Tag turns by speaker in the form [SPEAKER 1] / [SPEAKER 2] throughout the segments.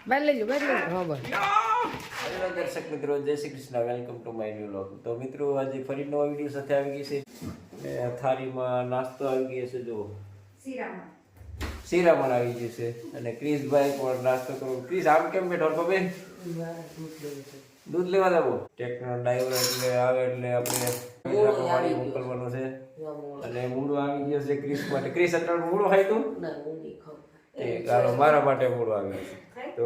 [SPEAKER 1] બાર લઈ લો હા બસ.
[SPEAKER 2] હેલો દર્શક મિત્રો, જય Shri Krishna, welcome to my new vlog. તો મિત્રો આજે ફરી નવા વિડીયો સાથે આવી ગઈ છે. થાળીમાં નાસ્તો આવી ગયો છે, જો શીરામણ આવી ગયું છે. અને ક્રિશભાઈ પણ નાસ્તો કરો. ક્રિશ આમ કેમ બેઠો બેન? દૂધ લેવા જવો. ટ્રેક્ટર ડ્રાઈવર એટલે આવે એટલે આપણે પાણી મોકલવાનો છે. અને મૂળો આવી ગયો છે ક્રિશ માટે. ક્રિશ અત્યારે મૂળો ખાઈ તું? ચાલો મારા માટે મૂળો આવી ગયો છે. તો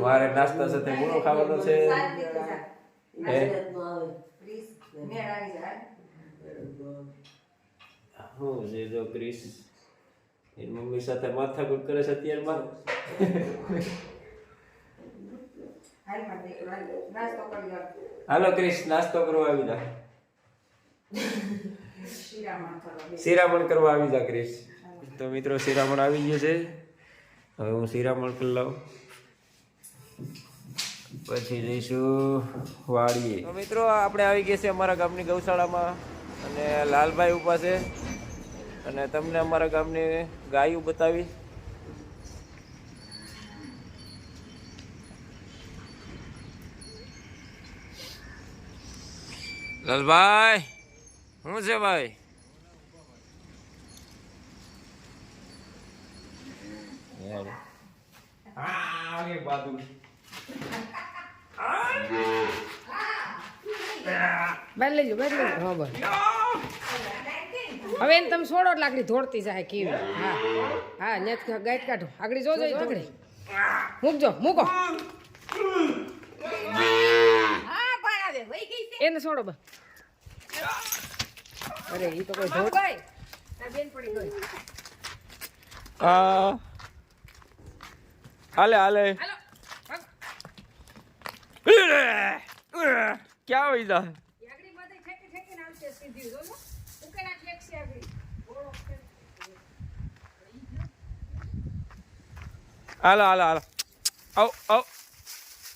[SPEAKER 2] મારે નાસ્તા સાથે મૂળો ખાવાનો છે. હું છે જો ક્રિશ એની મમ્મી સાથે માથાકૂટ કરે છે અત્યારમાં. હાલો ક્રિશ, નાસ્તો કરવા આવી જા. શિરામણ કરવા આવી જા ક્રિશ. તો મિત્રો શિરામણ આવી ગયું છે. હવે હું શિરામણ કરી લઉં, પછી જઈશું વાડીએ. તો મિત્રો આપણે આવી ગયા છે અમારા ગામની ગૌશાળામાં, અને લાલભાઈ ઊભા છે. અને તમને અમારા ગામની ગાયું બતાવી. લાલભાઈ શું છે ભાઈ?
[SPEAKER 1] બાર લઈ લો હા બસ. હવે એને તમે છોડો એટલે આગળ દોડતી જાય કેવી. હા હા નેટ ગાઈટ કાઢો આગળ જોજો ઢગડી મૂકજો મૂકો. એને છોડો બસ. અરે એ તો કોઈ ધોડ બેન પડી ગઈ.
[SPEAKER 2] હાલે હાલે ક્યાં હોય જા? હાલો હાલો હાલો આવ આવ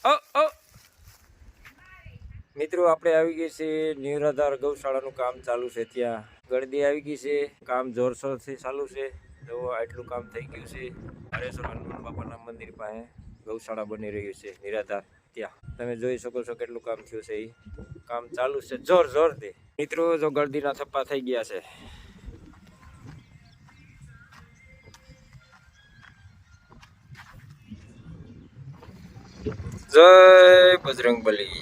[SPEAKER 2] આવ આવ. મિત્રો આપણે આવી ગઈ છે નિરાધાર ગૌશાળાનું કામ ચાલુ છે. ત્યાં ગળદી આવી ગઈ છે. કામ જોરશોરથી ચાલુ છે. જો આટલું કામ થઈ ગયું છે. હરેશ્વર હનુમાન બાપાના મંદિર પાસે ગૌશાળા બની રહ્યું છે નિરાધાર. ત્યાં તમે જોઈ શકો છો કેટલું કામ થયું છે. એ કામ ચાલુ છે જોર જોરથી. મિત્રો જો ગળદીના થપ્પા થઈ ગયા છે. જય બજરંગબલી.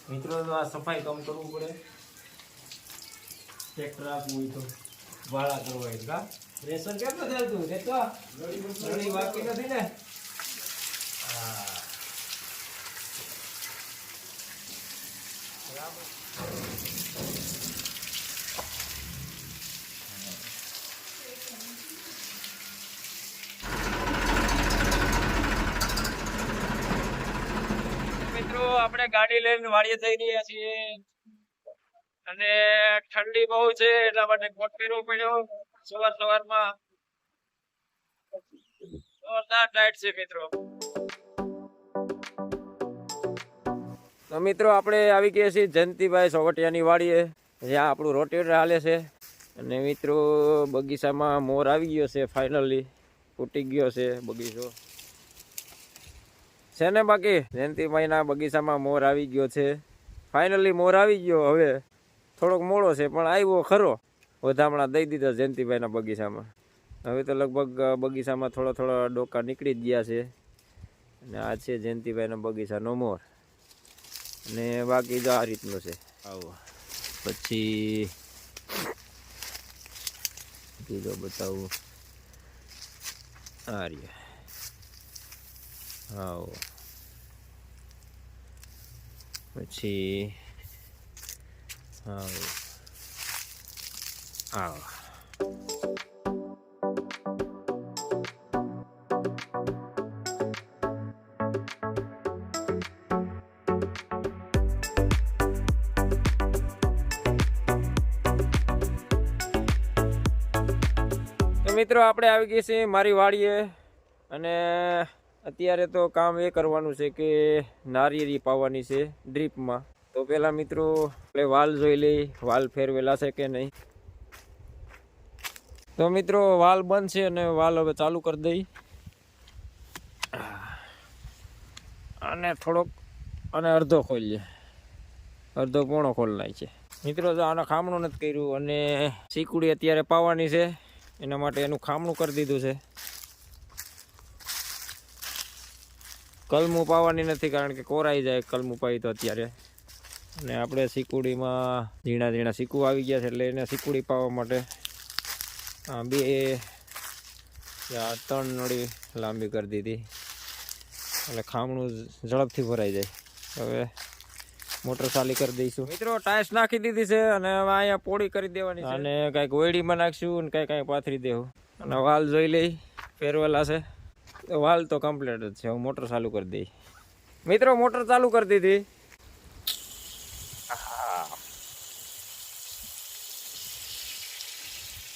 [SPEAKER 2] મિત્રો આ સફાઈ કામ કરવું પડે. ટ્રેક્ટર આપવું હોય તો વાળા કરવા હોય કા રેશન કેમ નથી આવતું? તે તો ઘણી બાકી નથી ને. મિત્રો આપણે ગાડી લઈને વાડીએ જઈ રહ્યા છીએ, અને ઠંડી બહુ છે એટલા માટે કોટ પહેરવો પડ્યો. સવારમાં જોરદાર ટાઈટ છે મિત્રો. તો મિત્રો આપણે આવી ગયા છીએ જયંતિભાઈ સોવટિયાની વાડીએ, જ્યાં આપણું રોટેટર હાલે છે. અને મિત્રો બગીચામાં મોર આવી ગયો છે. ફાઇનલી ફૂટી ગયો છે બગીચો છે ને. બાકી જયંતિભાઈના બગીચામાં મોર આવી ગયો છે. ફાઇનલી મોર આવી ગયો. હવે થોડોક મોડો છે પણ આવ્યો ખરો. વધામણા દઈ દીધા જયંતિભાઈના બગીચામાં. હવે તો લગભગ બગીચામાં થોડા ડોકા નીકળી જ ગયા છે. અને આ છે જયંતિભાઈના બગીચાનો મોર. અને બાકી જો આ રીતનું છે. આવો પછી બીજો બતાવું. આ રહ્યા. આવો પછી આવો આવો. મિત્રો આપણે આવી ગઈ છીએ મારી વાડીએ, અને અત્યારે તો કામ એ કરવાનું છે કે નારિયેળી પાવાની છે ડ્રીપમાં. તો પેલા મિત્રો આપણે વાલ જોઈ લઈ, વાલ ફેરવેલા છે કે નહીં. તો મિત્રો વાલ બંધ છે અને વાલ હવે ચાલુ કરી દઈ અને થોડોક અને અડધો ખોલીએ, અડધો પોણો ખોલ નાખીએ મિત્રો. જો આને ખામણું નથી કર્યું અને સીકુડી અત્યારે પાવાની છે એના માટે એનું ખામણું કરી દીધું છે. કલમું પાવાની નથી કારણ કે કોરાઈ જાય કલમું પાઈ તો અત્યારે. અને આપણે સીકુડીમાં ઝીણા ઝીણા સીકું આવી ગયા છે એટલે એને સીકુડી પાવા માટે 3 નળી લાંબી કરી દીધી એટલે ખામણું ઝડપથી ભરાઈ જાય. હવે મોટર ચાલી કરી દઈશું મિત્રો. ટાઈસ નાખી દીધી છે અને હવે અહીંયા પોળી કરી દેવાની છે અને કાંઈક ઓયડીમાં નાખશું અને કાંઈ પાથરી દેવું. અને વાલ જોઈ લઈ ફેરવેલા છે. વાલ તો કમ્પ્લીટ જ છે. હું મોટર ચાલુ કરી દઈ મિત્રો. મોટર ચાલુ કરી દીધી.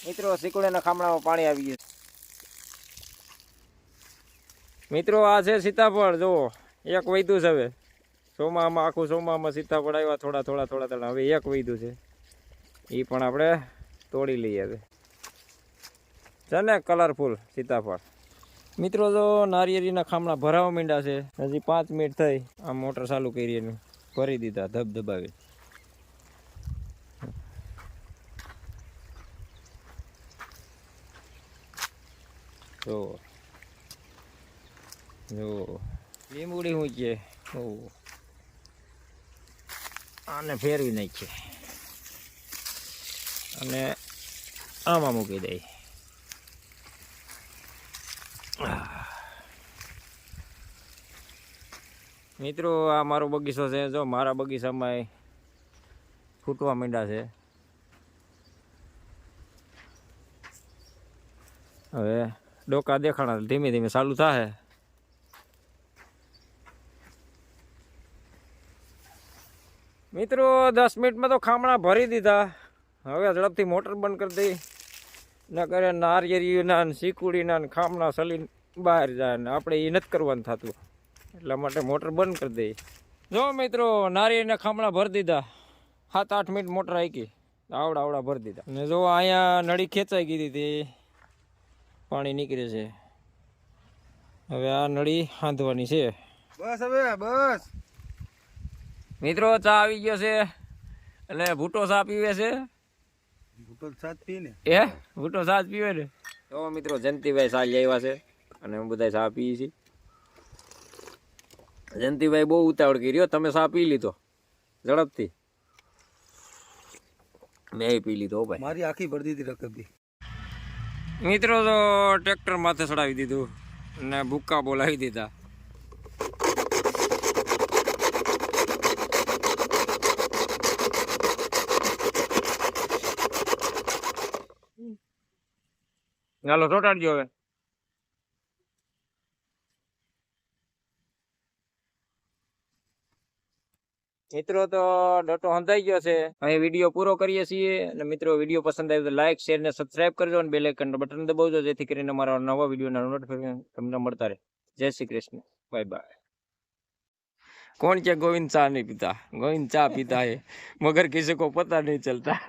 [SPEAKER 2] મિત્રો સીકુડીના ખામણામાં પાણી આવી ગયું મિત્રો. આ છે સીતાફળ. જુઓ એક વૈધું છે. હવે ચોમામાં આખું ચોમામાં સીતાફળ આવ્યા થોડા થોડા થોડા થોડા. હવે એક વૈધું છે એ પણ આપણે તોડી લઈએ. હવે છે ને કલરફુલ સીતાફળ મિત્રો. જો નારિયેળીના ખામણા ભરાવા માંડ્યા છે. હજી 5 મિનિટ થઈ આ મોટર ચાલુ કરી એનું ભરી દીધા ધબધબાવી. જો જો લીંબુડી હું છે. આને ફેરવી નાખીએ અને આમાં મૂકી દઈ. મિત્રો આ મારો બગીચો છે. જો મારા બગીચામાં ફૂટવા માંડ્યા છે. હવે ડોકા દેખાણા ધીમે ધીમે ચાલુ થાય. મિત્રો 10 મિનિટમાં તો ખામણા ભરી દીધા. હવે ઝડપથી મોટર બંધ કરી દઈ ન કરે નારિયેળીના સીકુડીના ખામણા સલીને બહાર જાય ને આપણે એ નથી કરવાનું થતું. એટલા માટે મોટર બંધ કરી દઈ. જો મિત્રો નારિયેળીના ખામણા ભરી દીધા. 7-8 મિનિટ મોટર હાકી આવડા ભરી દીધા. અને જો અહીંયા નળી ખેંચાઈ ગઈ હતી, પાણી નીકળે છે. હવે આ નળી હાંધવાની છે.
[SPEAKER 3] બસ હવે બસ
[SPEAKER 2] મિત્રો ચા આવી ગયો છે એટલે ભૂટો ચા પીવે છે.
[SPEAKER 3] ભૂટો સાથ પીને
[SPEAKER 2] ભૂટો ચા પીવે ને. તો મિત્રો જયંતિભાઈ ચા લઈ આવ્યા છે અને અમે બધા ચા પીએ છીએ. જયંતિભાઈ બહુ ઉતાવળ કર્યો. તમે ચા પી લીધો ઝડપથી. મેં પી લીધો ભાઈ.
[SPEAKER 3] મારી આખી ભરી દીધી રકબી.
[SPEAKER 2] મિત્રો તો ટ્રેક્ટર માથે ચડાવી દીધું અને ભૂક્કા બોલાવી દીધા. ચાલો ચોટાડજો હવે. મિત્રો તો ડટો હંધાઈ ગયો છે. અહીં વિડીયો પૂરો કરીએ છીએ અને મિત્રો વિડીયો પસંદ આવ્યો તો લાઈક શેર ને સબસ્ક્રાઇબ કરજો અને બેલ આઇકન બટન દબાવજો જેથી કરીને અમારા નવા વિડીયોના નોટિફિકેશન તમને મળતા રહે. જય શ્રી કૃષ્ણ. Bye bye. कौन क्या गोविंद चाय नहीं पीता? गोविंद चाय पीता है मगर किसी को पता नहीं चलता.